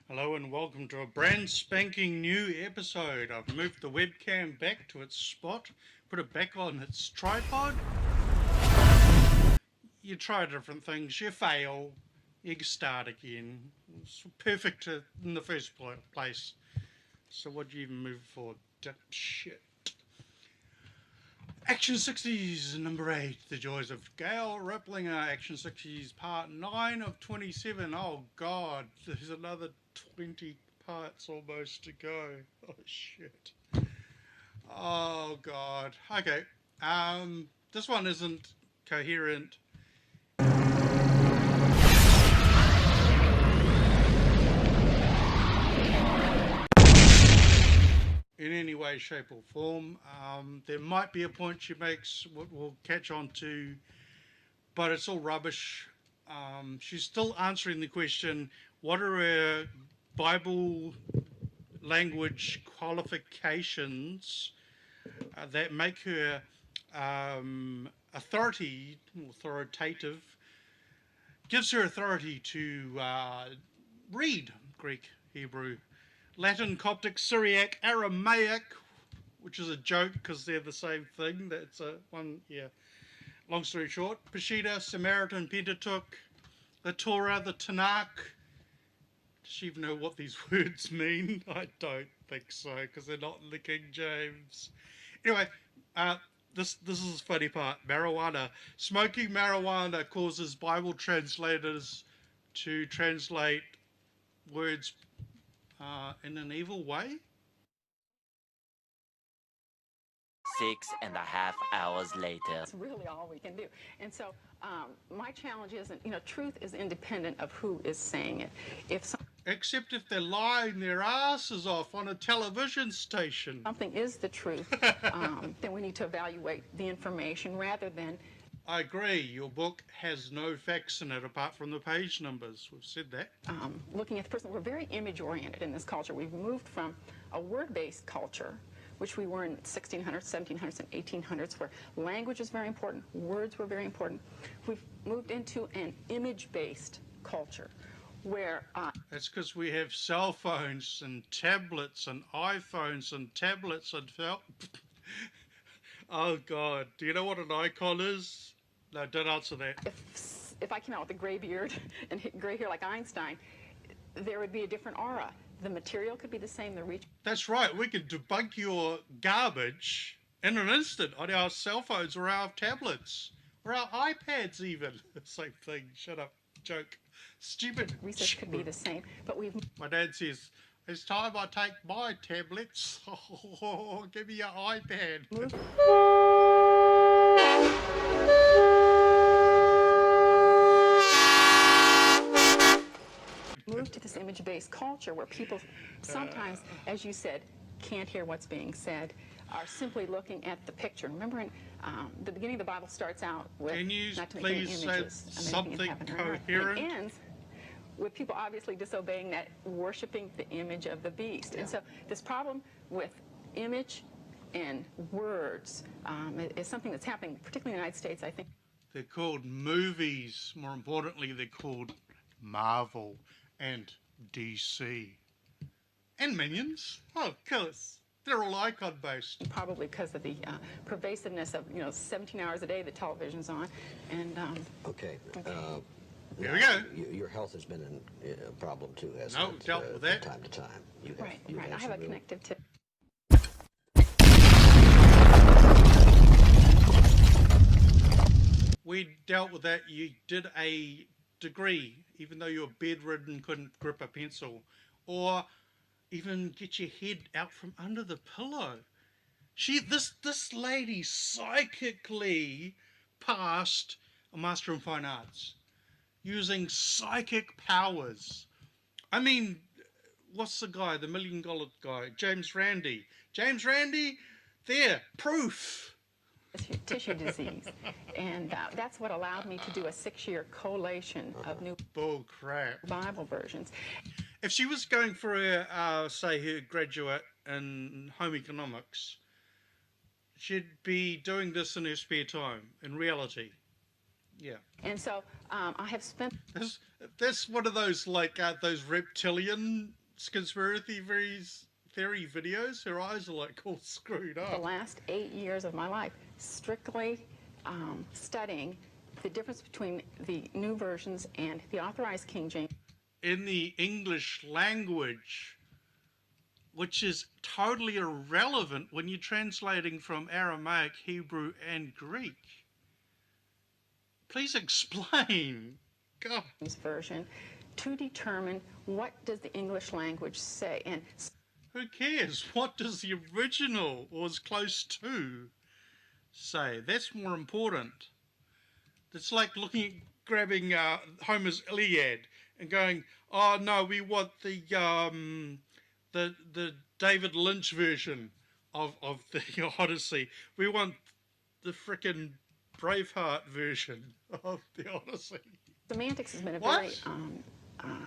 Hello and welcome to a brand spanking new episode. I've moved the webcam back to its spot, put it back on its tripod. You try different things, you fail, you start again. It's perfect in the first place. So what do you even move for? Dipshit. Action 60s number 8, The Joys of Gail Riplinger. Action 60s part 9 of 27. Oh god, there's another 20 parts almost to go. Oh shit. Oh god. Okay. This one isn't coherent. In any way, shape or form. There might be a point she makes what we'll catch on to, but it's all rubbish. She's still answering the question, what are her Bible language qualifications that make her authoritative, gives her authority to read Greek, Hebrew, Latin, Coptic, Syriac, Aramaic, which is a joke because they're the same thing. That's a one, yeah. Long story short, Peshitta, Samaritan, Pentateuch, the Torah, the Tanakh. Does she even know what these words mean? I don't think so, because they're not in the King James. Anyway, this is the funny part. Marijuana. Smoking marijuana causes Bible translators to translate words in an evil way. 6.5 hours later. That's really all we can do. And so my challenge isn't, truth is independent of who is saying it. Except if they're lying their asses off on a television station. Something is the truth, then we need to evaluate the information rather than... I agree. Your book has no facts in it apart from the page numbers. We've said that. Looking at the person, we're very image-oriented in this culture. We've moved from a word-based culture, which we were in 1600s, 1700s, and 1800s, where language is very important, words were very important. We've moved into an image-based culture, where... That's because we have cell phones and tablets and iPhones and tablets and... Oh, God. Do you know what an icon is? No, don't answer that. If I came out with a gray beard and gray hair like Einstein, there would be a different aura. The material could be the same, the reach... That's right. We can debunk your garbage in an instant on our cell phones or our tablets or our iPads even. Same thing. Shut up. Joke. Stupid. Research could be the same, but we've... My dad says, it's time I take my tablets. Oh, give me your iPad. Move to this image-based culture where people sometimes, as you said, can't hear what's being said, are simply looking at the picture. Remember, in the beginning of the Bible starts out with... Can you not to make please any say images, something coherent? It ends with people obviously disobeying that, worshiping the image of the beast. Yeah. And so this problem with image and words is something that's happening, particularly in the United States, I think. They're called movies. More importantly, they're called Marvel and DC. And Minions. Oh, of course. They're all icon-based. Probably because of the pervasiveness of, 17 hours a day that television's on. And Okay. Here we go. Your health has been a problem too, hasn't No, it? dealt with that. From time to time. Right. I have a connective tip. We dealt with that. You did a degree, even though you're bedridden, couldn't grip a pencil, or even get your head out from under the pillow. This lady psychically passed a Master in Fine Arts using psychic powers. I mean, what's the guy, the $1 million guy? James Randi. James Randi, there, proof. Tissue disease. And that's what allowed me to do a 6-year collation of new bull crap Bible versions. If she was going for her, say, her graduate in home economics, she'd be doing this in her spare time, in reality. Yeah. And so I have spent That's one of those like those reptilian conspiracy theory videos. Her eyes are like all screwed the up. last 8 years of my life strictly studying the difference between the new versions and the authorized King James. In the English language, which is totally irrelevant when you're translating from Aramaic, Hebrew, and Greek. Please explain. God. Version to determine what does the English language say. And Who cares? What does the original, or as close to, say? That's more important. It's like grabbing Homer's Iliad and going, "Oh no, we want the David Lynch version of the Odyssey. We want the frickin' Braveheart version of the Odyssey." semantics has been a What? very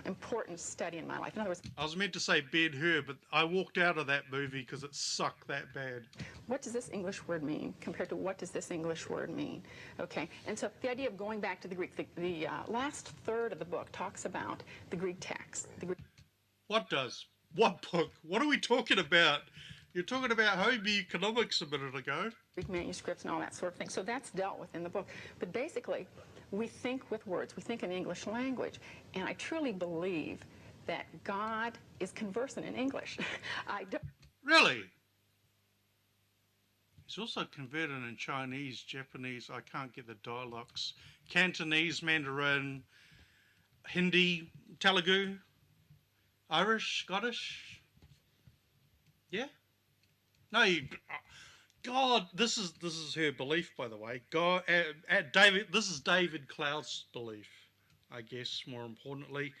important study in my life. In other words, I was meant to say Ben-Hur, but I walked out of that movie because it sucked that bad. what does this English word mean compared to what does this English word mean? Okay, and so the idea of going back to the Greek, the last third of the book talks about the Greek text. The Greek What does? What book? What are we talking about? You're talking about home economics a minute ago. manuscripts and all that sort of thing. So that's dealt with in the book. But basically, we think with words. We think in English language. And I truly believe that God is conversant in English. I don't. Really? He's also converted in Chinese, Japanese, I can't get the dialects, Cantonese, Mandarin, Hindi, Telugu, Irish, Scottish. Yeah? No, God, this is her belief, by the way. God, this is David Cloud's belief, I guess. More importantly,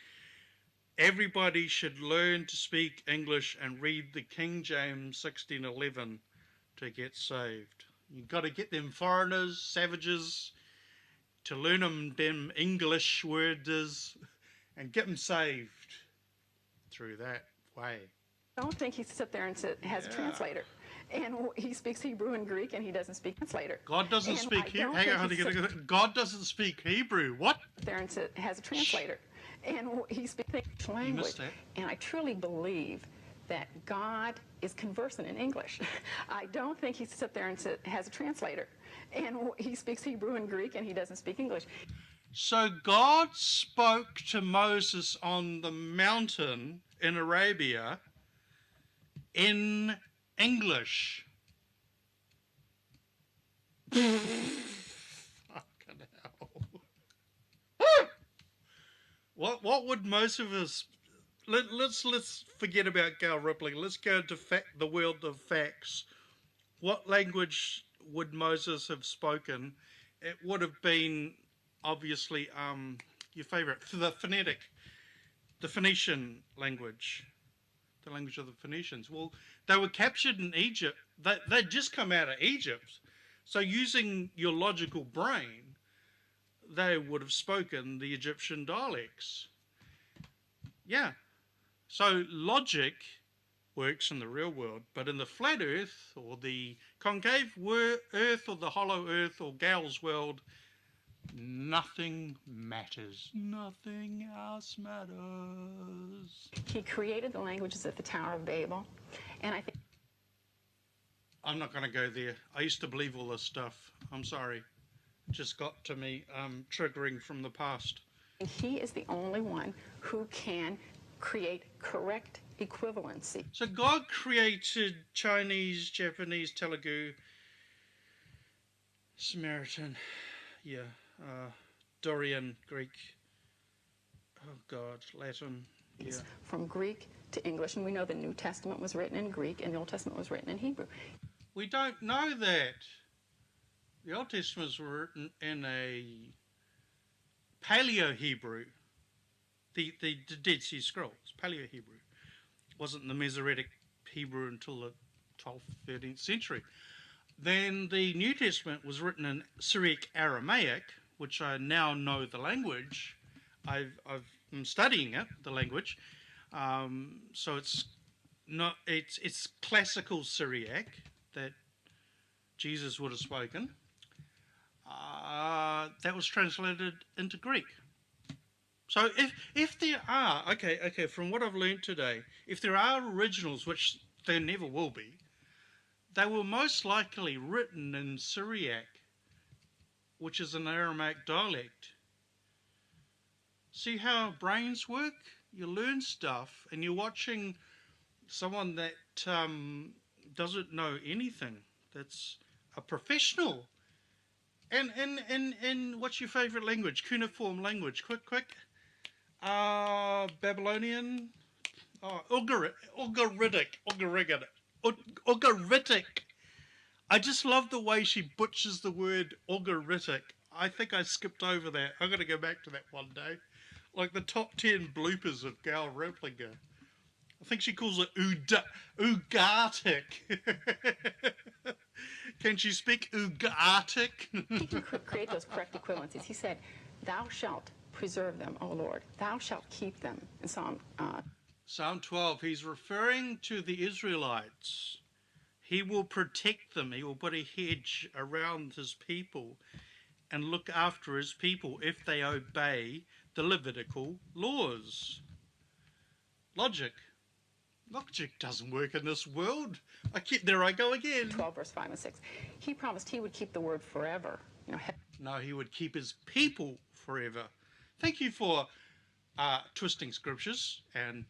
everybody should learn to speak English and read the King James 1611 to get saved. You got to get them foreigners, savages, to learn them English words and get them saved through that way. I don't think he sits there and has a translator. And he speaks Hebrew and Greek, and he doesn't speak translator. God doesn't And speak I Hebrew. don't Hang on, think he God doesn't speak Hebrew. What? there and has a translator. And he speaks English language. missed that. And I truly believe that God is conversant in English. I don't think he sits there and has a translator. And he speaks Hebrew and Greek, and he doesn't speak English. So God spoke to Moses on the mountain in Arabia in English. Fucking hell. What would most of us... Let's forget about Gail Riplinger. Let's go to the world of facts. What language would Moses have spoken? It would have been obviously your favorite, the Phoenician language, the language of the Phoenicians. Well, they were captured in Egypt. They'd just come out of Egypt. So using your logical brain, they would have spoken the Egyptian dialects. Yeah. So logic works in the real world, but in the flat earth or the concave earth or the hollow earth or Gail's world, nothing matters. Nothing else matters. He created the languages at the Tower of Babel, and I think... I'm not going to go there. I used to believe all this stuff. I'm sorry. It just got to me, triggering from the past. He is the only one who can create correct equivalency. So God created Chinese, Japanese, Telugu, Samaritan, Dorian, Greek, oh God, Latin, yeah. From Greek to English, and we know the New Testament was written in Greek and the Old Testament was written in Hebrew. We don't know that. The Old Testament was written in a Paleo-Hebrew, the Dead Sea Scrolls, Paleo-Hebrew. It wasn't the Masoretic Hebrew until the 12th, 13th century. Then the New Testament was written in Syriac Aramaic, which I now know the language. I'm studying it, the language. So it's classical Syriac that Jesus would have spoken. that was translated into Greek. So if there are, okay, from what I've learned today, if there are originals, which there never will be, they were most likely written in Syriac, which is an Aramaic dialect. See how brains work? You learn stuff, and you're watching someone that doesn't know anything. That's a professional. And what's your favourite language? Cuneiform language. Quick. Babylonian. Oh, Ugaritic. I just love the way she butchers the word Ugaritic. I think I skipped over that. I'm going to go back to that one day. Like the top 10 bloopers of Gail Riplinger. I think she calls it Ugartic. Can she speak Ugartic? He can create those correct equivalencies. He said, "Thou shalt preserve them, O Lord. Thou shalt keep them." In Psalm 12, he's referring to the Israelites. He will protect them. He will put a hedge around his people and look after his people if they obey the Levitical laws. Logic doesn't work in this world. There I go again. 12, verse 5 and 6. He promised he would keep the word forever. No, he would keep his people forever. Thank you for twisting scriptures and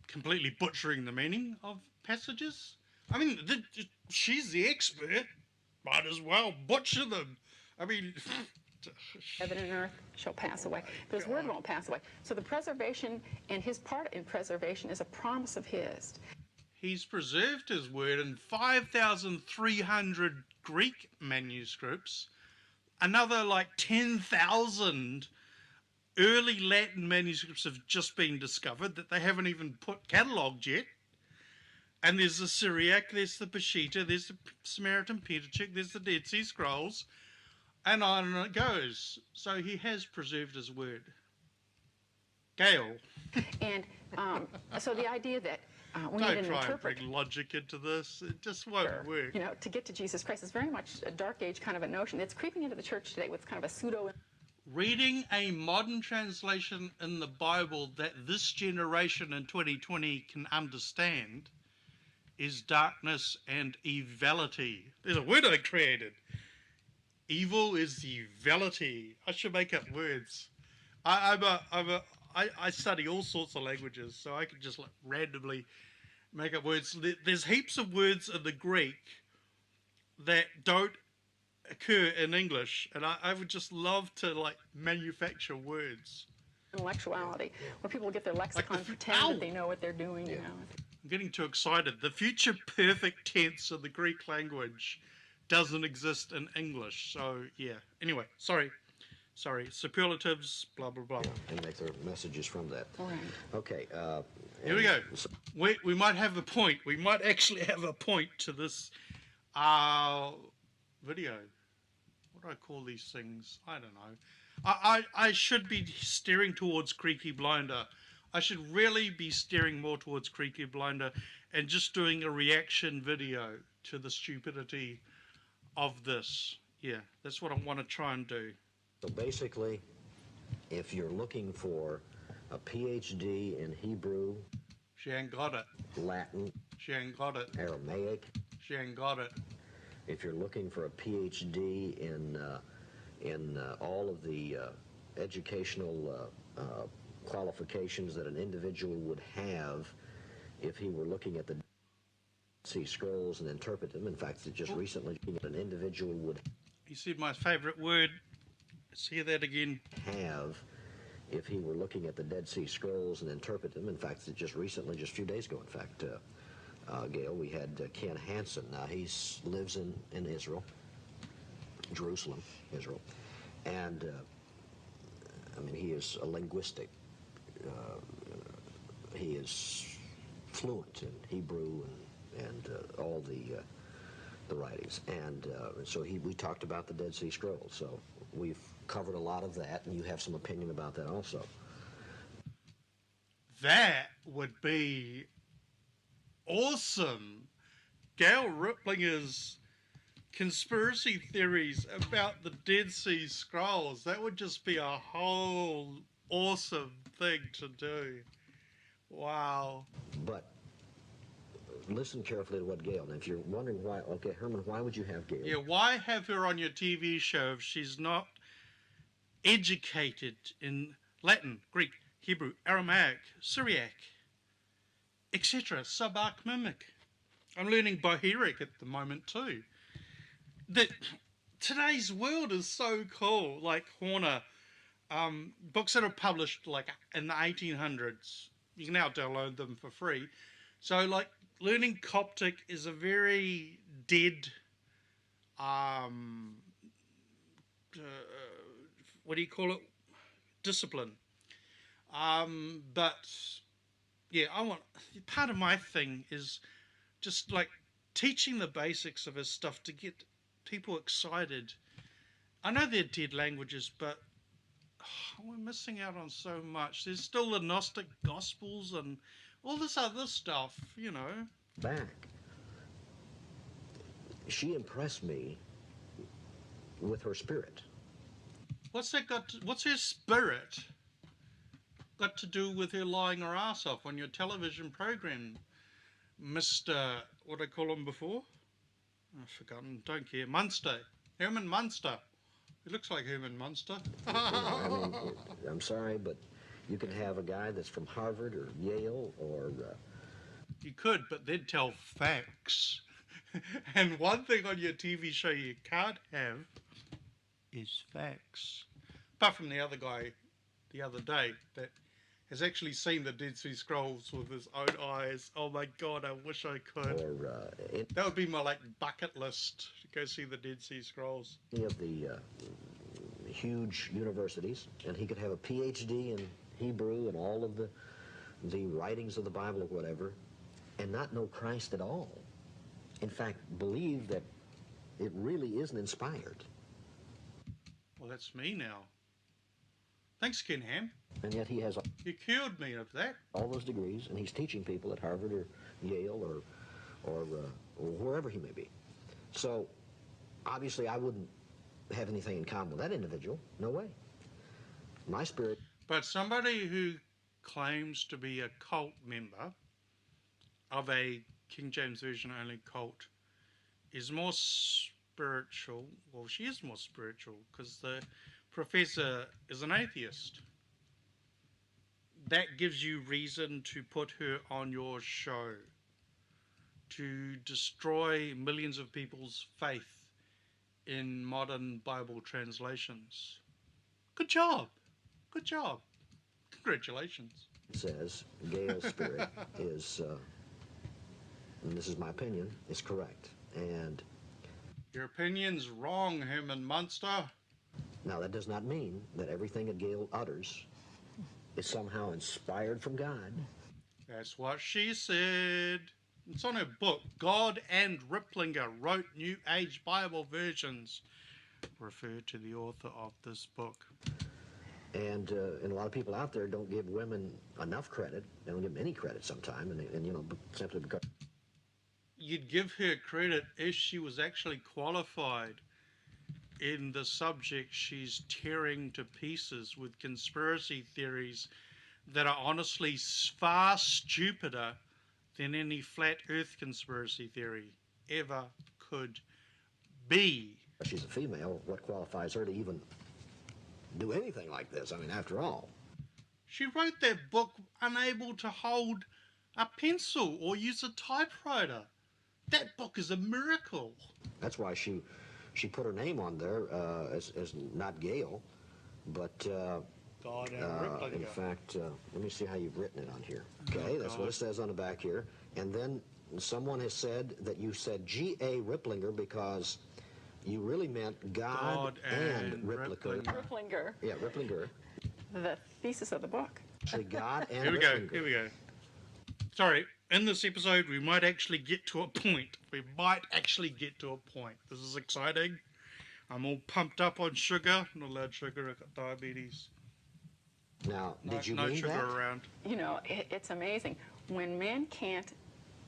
completely butchering the meaning of passages. I mean, she's the expert. Might as well butcher them. I mean... Heaven and earth shall pass away, but his word won't pass away. So the preservation, and his part in preservation, is a promise of his. He's preserved his word in 5,300 Greek manuscripts. Another like 10,000 early Latin manuscripts have just been discovered that they haven't even catalogued yet. And there's the Syriac, there's the Peshitta, there's the Samaritan Pentateuch, there's the Dead Sea Scrolls, and on it goes. So he has preserved his word. Gail. And so the idea that we need Don't an try and interpreter, bring logic into this. It just won't work. To get to Jesus Christ is very much a dark age kind of a notion. It's creeping into the church today with kind of a pseudo. Reading a modern translation in the Bible that this generation in 2020 can understand is darkness and evility. There's a word I created. Evil is evility. I should make up words. I study all sorts of languages, so I could just randomly make up words. There's heaps of words in the Greek that don't occur in English, and I would just love to manufacture words. Intellectuality, where people get their lexicon, pretend that they know what they're doing. Yeah. I'm getting too excited. The future perfect tense of the Greek language doesn't exist in English. So, yeah. Anyway, sorry. Superlatives, blah, blah, blah. Yeah, and make their messages from that. Right. Okay. Here we go. We might have a point. We might actually have a point to this video. What do I call these things? I don't know. I should be steering towards Creaky Blinder. I should really be steering more towards Creaky Blinder and just doing a reaction video to the stupidity of this. Yeah, that's what I want to try and do. So basically, if you're looking for a PhD in Hebrew, She ain't got it. Latin, She ain't got it. Aramaic, She ain't got it. if you're looking for a PhD in all of the educational qualifications that an individual would have if he were looking at the Sea Scrolls and interpret them. In fact, it just recently an individual would You see my favorite word. See that again. have if he were looking at the Dead Sea Scrolls and interpret them. In fact, it just recently, just a few days ago, in fact, Gail, we had Ken Hansen. Now, he lives in Israel, Jerusalem, Israel. And, I mean, he is a linguistic. He is fluent in Hebrew and all the writings. And so we talked about the Dead Sea Scrolls. So we've covered a lot of that, and you have some opinion about that also. That would be awesome. Gail Riplinger's conspiracy theories about the Dead Sea Scrolls. That would just be a whole awesome thing to do. Wow. But listen carefully to what Gail, and if you're wondering why, okay, Herman, why would you have Gail? Yeah, why have her on your TV show if she's not educated in Latin, Greek, Hebrew, Aramaic, Syriac, etc., Sub-Archmimic? I'm learning Boheric at the moment too. That today's world is so cool. Like Horner, books that are published like in the 1800s, you can now download them for free. So like learning Coptic is a very dead, what do you call it? Discipline. But yeah, part of my thing is just like teaching the basics of his stuff to get people excited. I know they're dead languages, but we're missing out on so much. There's still the Gnostic Gospels and all this other stuff, you know. Back. She impressed me with her spirit. What's her spirit got to do with her lying her ass off on your television program, Mr. What I call him before? I've forgotten. Don't care. Munster. Herman Munster. He looks like Herman Munster. I mean, I'm sorry, but you can have a guy that's from Harvard or Yale or... You could, but they'd tell facts. And one thing on your TV show you can't have is facts. Apart from the other guy the other day that has actually seen the Dead Sea Scrolls with his own eyes. Oh my God, I wish I could. That would be my like bucket list to go see the Dead Sea Scrolls. Any of the huge universities, and he could have a PhD in Hebrew and all of the writings of the Bible or whatever, and not know Christ at all. In fact, believe that it really isn't inspired. Well, that's me now. Thanks, Ken Ham. And yet he has You cured me of that. all those degrees, and he's teaching people at Harvard or Yale or wherever he may be. So, obviously, I wouldn't have anything in common with that individual. No way. My spirit... But somebody who claims to be a cult member of a King James Version only cult is more spiritual. Well, she is more spiritual because the professor is an atheist. That gives you reason to put her on your show, to destroy millions of people's faith in modern Bible translations. Good job. Good job. Congratulations. says Gail's spirit is, and this is my opinion, is correct. And Your opinion's wrong, Herman Munster. now that does not mean that everything that Gail utters is somehow inspired from God. That's what she said. It's on her book. God and Riplinger wrote New Age Bible versions. Refer to the author of this book. And a lot of people out there don't give women enough credit. They don't give them any credit sometime, and you know, simply because... You'd give her credit if she was actually qualified in the subject she's tearing to pieces with conspiracy theories that are honestly far stupider than any flat earth conspiracy theory ever could be. She's a female. What qualifies her to even do anything like this? I mean, after all. She wrote that book unable to hold a pencil or use a typewriter. That book is a miracle. That's why she put her name on there as not Gail, but God and Riplinger. in fact, let me see how you've written it on here. Okay, that's what it says on the back here. And then someone has said that you said G.A. Riplinger because you really meant God and Riplinger. Riplinger, Yeah, Riplinger. the thesis of the book. Say God and Here we Riplinger. go. Here we go. Sorry, in this episode, we might actually get to a point. We might actually get to a point. This is exciting. I'm all pumped up on sugar. Not allowed sugar. I've got diabetes. Now, did you no mean sugar that? around. You know, it's amazing. When men can't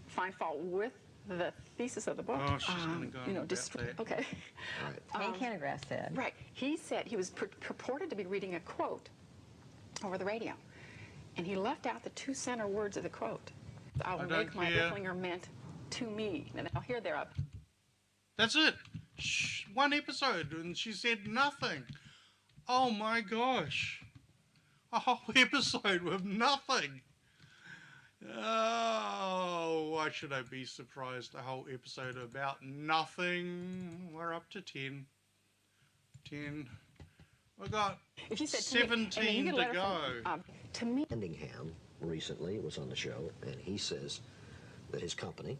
find fault with the thesis of the book. Oh, she's going to go on about that. Okay. All right. Hank Hanegraaff said. Right. He said he was purported to be reading a quote over the radio, and he left out the two center words of the quote. I will don't make my care. Riplinger meant to me. And I'll hear they're up. That's it. Shh, one episode, and she said nothing. Oh my gosh. A whole episode with nothing. Oh, why should I be surprised? A whole episode about nothing. We're up to 10. 10. We got If you said 17 to go. To me, Endingham recently was on the show, and he says that his company,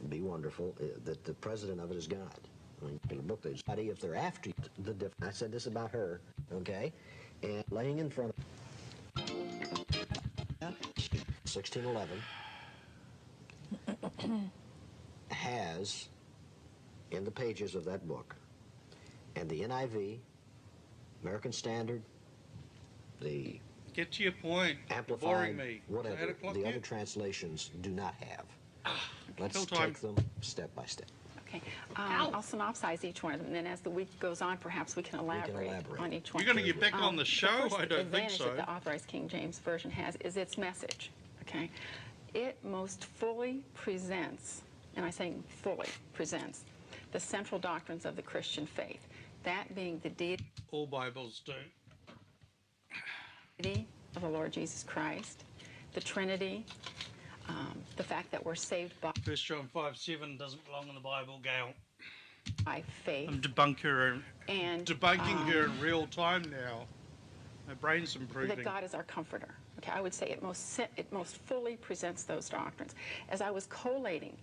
Be Wonderful, that the president of it is God. I mean, in the book, they study if they're after the different. I said this about her, okay? And laying in front of 1611 has, in the pages of that book, and the NIV, American Standard, the Get to your point. Amplified, Boring me. whatever, 8 o'clock the yet? other translations do not have. Let's Kill time. take them step by step. okay, I'll synopsize each one of them, and then as the week goes on, perhaps we can elaborate, elaborate. on each one. You're going to get back on the show? The first I don't think advantage so. that the Authorized King James Version has is its message, okay? It most fully presents, and I say fully presents, the central doctrines of the Christian faith, that being the deity All Bibles do. of the Lord Jesus Christ, the Trinity, the fact that we're saved 1 John 5:7 doesn't belong in the Bible, Gail. by faith, I'm debunking her in real time now. My brain's improving. that God is our comforter. Okay, I would say it most fully presents those doctrines. As I was collating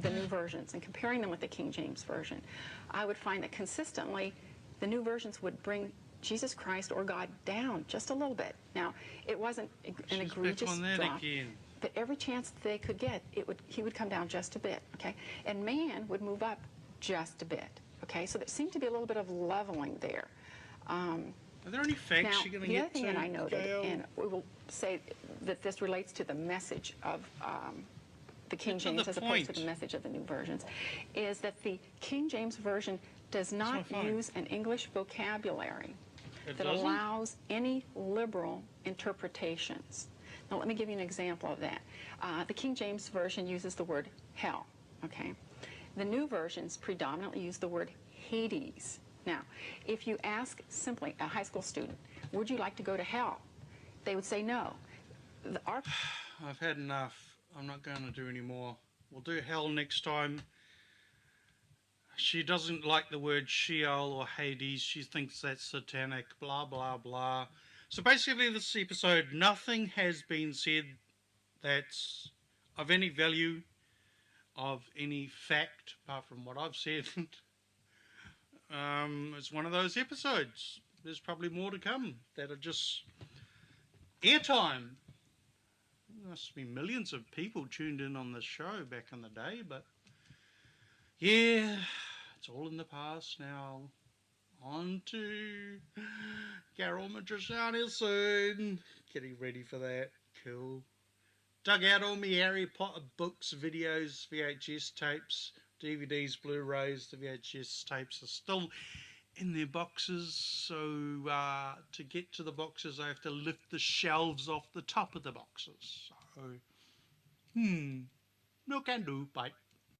the new versions and comparing them with the King James Version, I would find that consistently the new versions would bring Jesus Christ or God down just a little bit. Now, it wasn't an She's egregious back on that drop, again. but every chance they could get, he would come down just a bit, okay? And man would move up just a bit, okay? So there seemed to be a little bit of leveling there. Are there any facts Now, you're going to the get other thing to, that I noted, Gail? and we will say that this relates to the message of the King Get to James the as opposed to point. the message of the new versions, is that the King James Version does not not fine. use an English vocabulary It that doesn't? allows any liberal interpretations. Now, let me give you an example of that. The King James Version uses the word hell, okay? The new versions predominantly use the word Hades. Now, if you ask simply a high school student, would you like to go to hell? They would say no. I've had enough. I'm not going to do any more. We'll do hell next time. She doesn't like the word Sheol or Hades. She thinks that's satanic, blah, blah, blah. So basically this episode, nothing has been said that's of any value, of any fact, apart from what I've said. It's one of those episodes. There's probably more to come that are just airtime. There must be millions of people tuned in on this show back in the day, but yeah, it's all in the past now. On to Carol Matriciani soon. Getting ready for that. Cool. Dug out all my Harry Potter books, videos, VHS tapes, DVDs, Blu-rays. The VHS tapes are still in their boxes, so to get to the boxes I have to lift the shelves off the top of the boxes. So, no can do, bye.